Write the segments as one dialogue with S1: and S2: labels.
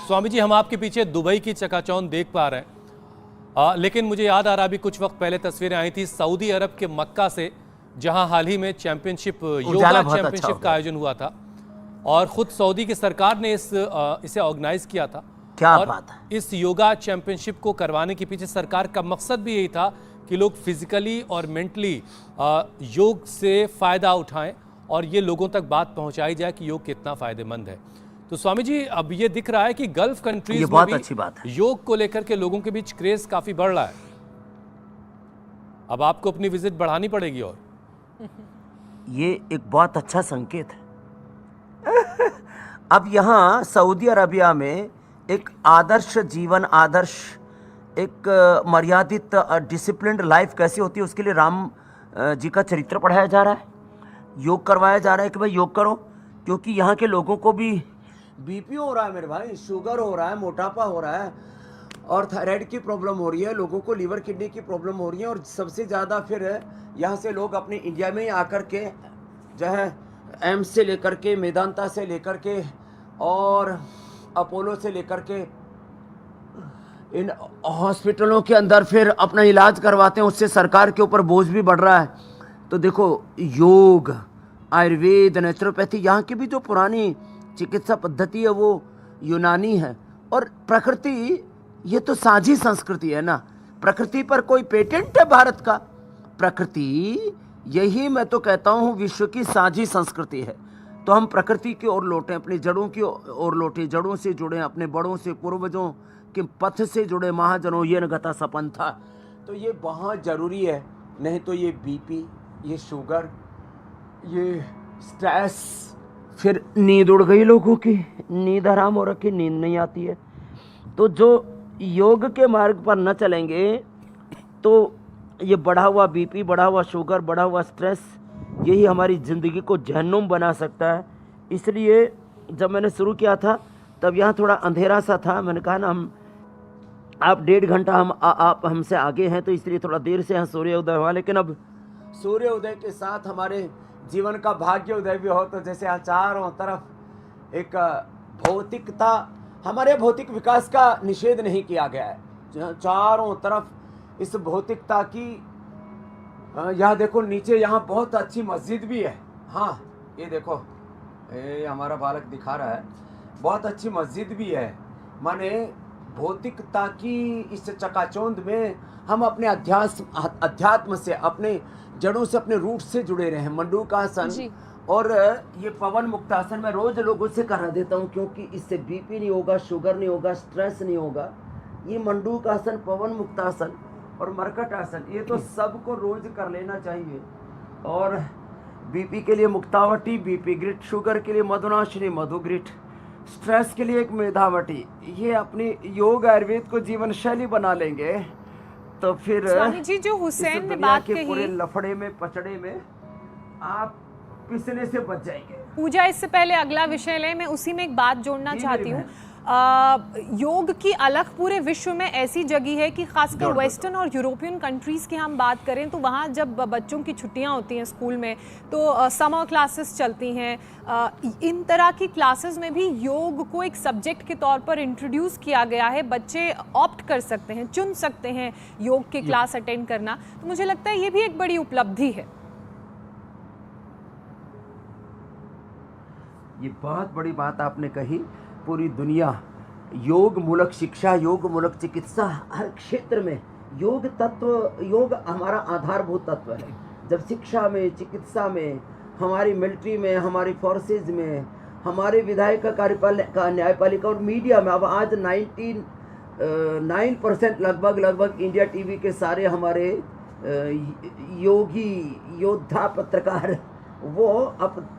S1: स्वामी जी, हम आपके पीछे दुबई की चकाचौंध देख पा रहे हैं, लेकिन मुझे याद आ रहा अभी कुछ वक्त पहले तस्वीरें आई थी सऊदी अरब के मक्का से, जहां हाल ही में चैंपियनशिप, योगा चैंपियनशिप का आयोजन हुआ था और खुद सऊदी की सरकार ने इसे ऑर्गेनाइज किया था।
S2: क्या
S1: और
S2: बात है।
S1: इस योगा चैंपियनशिप को करवाने के पीछे सरकार का मकसद भी यही था कि लोग फिजिकली और मेंटली योग से फायदा उठाएं और ये लोगों तक बात पहुंचाई जाए कि योग कितना फायदेमंद है। तो स्वामी जी, अब ये दिख रहा है कि गल्फ कंट्रीज में भी योग को लेकर के लोगों के बीच क्रेज काफी बढ़ रहा है। अब आपको अपनी विजिट बढ़ानी पड़ेगी। और
S2: ये एक बहुत अच्छा संकेत है। अब यहाँ सऊदी अरबिया में एक आदर्श जीवन, आदर्श एक मर्यादित डिसिप्लिन्ड लाइफ कैसी होती है, उसके लिए राम जी का चरित्र पढ़ाया जा रहा है, योग करवाया जा रहा है कि भाई योग करो। क्योंकि यहाँ के लोगों को भी बीपी हो रहा है मेरे भाई, शुगर हो रहा है, मोटापा हो रहा है और थायराइड की प्रॉब्लम हो रही है, लोगों को लीवर किडनी की प्रॉब्लम हो रही है। और सबसे ज़्यादा फिर यहाँ से लोग अपने इंडिया में ही आकर के जो है एम्स से लेकर के, मेदांता से लेकर के और अपोलो से लेकर के इन हॉस्पिटलों के अंदर फिर अपना इलाज करवाते हैं। उससे सरकार के ऊपर बोझ भी बढ़ रहा है। तो देखो, योग, आयुर्वेद, नेचुरोपैथी, यहाँ की भी जो पुरानी चिकित्सा पद्धति है वो यूनानी है। और प्रकृति, ये तो साझी संस्कृति है ना। प्रकृति पर कोई पेटेंट है भारत का? प्रकृति, यही मैं तो कहता हूँ विश्व की साझी संस्कृति है। तो हम प्रकृति की ओर लौटें, अपनी जड़ों की ओर लौटें, जड़ों से जुड़ें, अपने बड़ों से, पूर्वजों के पथ से जुड़े। महाजनों ये न गता सपन था। तो ये बहुत ज़रूरी है, नहीं तो ये बीपी, ये शुगर, ये स्ट्रेस, फिर नींद उड़ गई लोगों की, नींद हराम हो रखी, नींद नहीं आती है। तो जो योग के मार्ग पर न चलेंगे तो ये बढ़ा हुआ बीपी, बढ़ा हुआ शुगर, बढ़ा हुआ स्ट्रेस, यही हमारी ज़िंदगी को जहन्नुम बना सकता है। इसलिए जब मैंने शुरू किया था तब यहाँ थोड़ा अंधेरा सा था। मैंने कहा ना, आप 1.5 घंटा आप हमसे आगे हैं, तो इसलिए थोड़ा देर से यहाँ सूर्योदय हुआ। लेकिन अब सूर्योदय के साथ हमारे जीवन का भाग्य उदय भी हो। तो जैसे यहाँ चारों तरफ एक भौतिकता, हमारे भौतिक विकास का निषेध नहीं किया गया है। चारों तरफ इस भौतिकता की, यहाँ देखो नीचे, यहाँ बहुत अच्छी मस्जिद भी है। हाँ, ये देखो, ये हमारा बालक दिखा रहा है, बहुत अच्छी मस्जिद भी है। माने भौतिकता की इस चकाचौंध में हम अपने अध्यात्म से, अपने जड़ों से, अपने रूट से जुड़े रहे हैं। मंडूकासन और ये पवन मुक्तासन मैं रोज लोगों से करा देता हूँ, क्योंकि इससे बीपी नहीं होगा, शुगर नहीं होगा, स्ट्रेस नहीं होगा। ये मंडूकासन, पवन मुक्तासन और मरकट आसन, ये तो सबको रोज कर लेना चाहिए। और बीपी के लिए मुक्तावटी, बीपी ग्रिट, शुगर के लिए मधुनाशिनी, मधुग्रिट, स्ट्रेस के लिए एक मेधावटी। ये अपनी योग आयुर्वेद को जीवन शैली बना लेंगे तो फिर
S3: स्वामी जी, जो हुसैन ने बात कही,
S2: पूरे लफड़े में, पचड़े में आप पिसने से बच जाएंगे।
S3: पूजा, इससे पहले अगला विषय ले, मैं उसी में एक बात जोड़ना चाहती हूँ। योग की अलग पूरे विश्व में ऐसी जगह है कि खासकर वेस्टर्न और यूरोपियन कंट्रीज़ की हम बात करें तो वहाँ जब बच्चों की छुट्टियाँ होती हैं स्कूल में तो समर क्लासेस चलती हैं। इन तरह की क्लासेस में भी योग को एक सब्जेक्ट के तौर पर इंट्रोड्यूस किया गया है। बच्चे ऑप्ट कर सकते हैं, चुन सकते हैं योग की क्लास अटेंड करना। तो मुझे लगता है ये भी एक बड़ी उपलब्धि है।
S2: ये बहुत बड़ी बात आपने कही। पूरी दुनिया योग मूलक शिक्षा, योग मूलक चिकित्सा, हर क्षेत्र में योग तत्व, योग हमारा आधारभूत तत्व है। जब शिक्षा में, चिकित्सा में, हमारी मिलिट्री में, हमारी फोर्सेज में, हमारे विधायक कार्यपालिका, न्यायपालिका और मीडिया में, अब आज 99% लगभग इंडिया टीवी के सारे हमारे योगी, योद्धा, पत्रकार, वो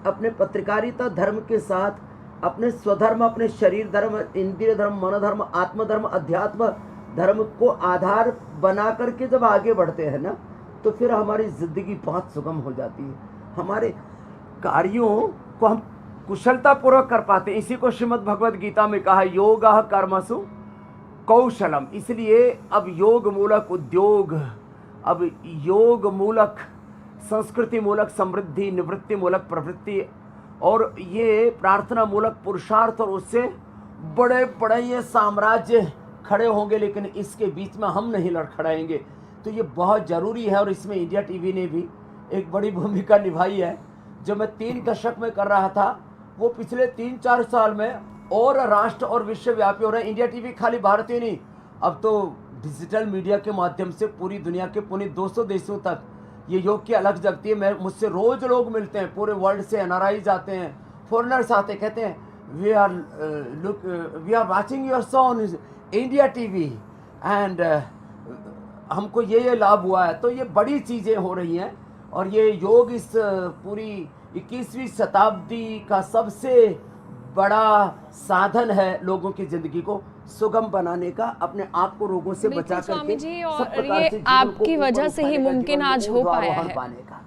S2: अपने पत्रकारिता धर्म के साथ अपने स्वधर्म, अपने शरीर धर्म, इंद्रिय धर्म, मन धर्म, आत्मधर्म, अध्यात्म धर्म को आधार बना करके जब आगे बढ़ते हैं ना, तो फिर हमारी जिंदगी बहुत सुगम हो जाती है। हमारे कार्यों को हम कुशलतापूर्वक कर पाते हैं। इसी को श्रीमद् भगवद गीता में कहा, योगः कर्मसु कौशलम। इसलिए अब योग मूलक उद्योग, अब योग मूलक संस्कृति मूलक समृद्धि, निवृत्ति मूलक प्रवृत्ति और ये प्रार्थना मूलक पुरुषार्थ और उससे बड़े बड़े ये साम्राज्य खड़े होंगे, लेकिन इसके बीच में हम नहीं लड़खड़ाएंगे। तो ये बहुत ज़रूरी है और इसमें इंडिया टीवी ने भी एक बड़ी भूमिका निभाई है। जो मैं 3 दशक में कर रहा था वो पिछले 3-4 साल में और राष्ट्र और विश्वव्यापी हो रहे हैं। इंडिया टीवी खाली भारतीय नहीं, अब तो डिजिटल मीडिया के माध्यम से पूरी दुनिया के पुणे 200 देशों तक ये योग की अलग जगती है। मैं मुझसे रोज़ लोग मिलते हैं, पूरे वर्ल्ड से NRIs आते हैं, फॉरेनर्स आते, कहते हैं we are watching your show on India TV and हमको ये लाभ हुआ है। तो ये बड़ी चीज़ें हो रही हैं और ये योग इस पूरी 21वीं शताब्दी का सबसे बड़ा साधन है लोगों की ज़िंदगी को सुगम बनाने का, अपने आप को रोगों से बचा करके
S4: स्वामी जी,
S2: सब
S4: और
S2: प्रकार
S4: ये
S2: से जीवन को
S4: आपकी
S2: ऊपर
S4: वजह से ही
S2: उठाने का,
S4: मुमकिन
S2: जीवन में
S4: आज हो
S2: ऊर्ध्वारोहण
S4: पाया है।
S2: पाने का।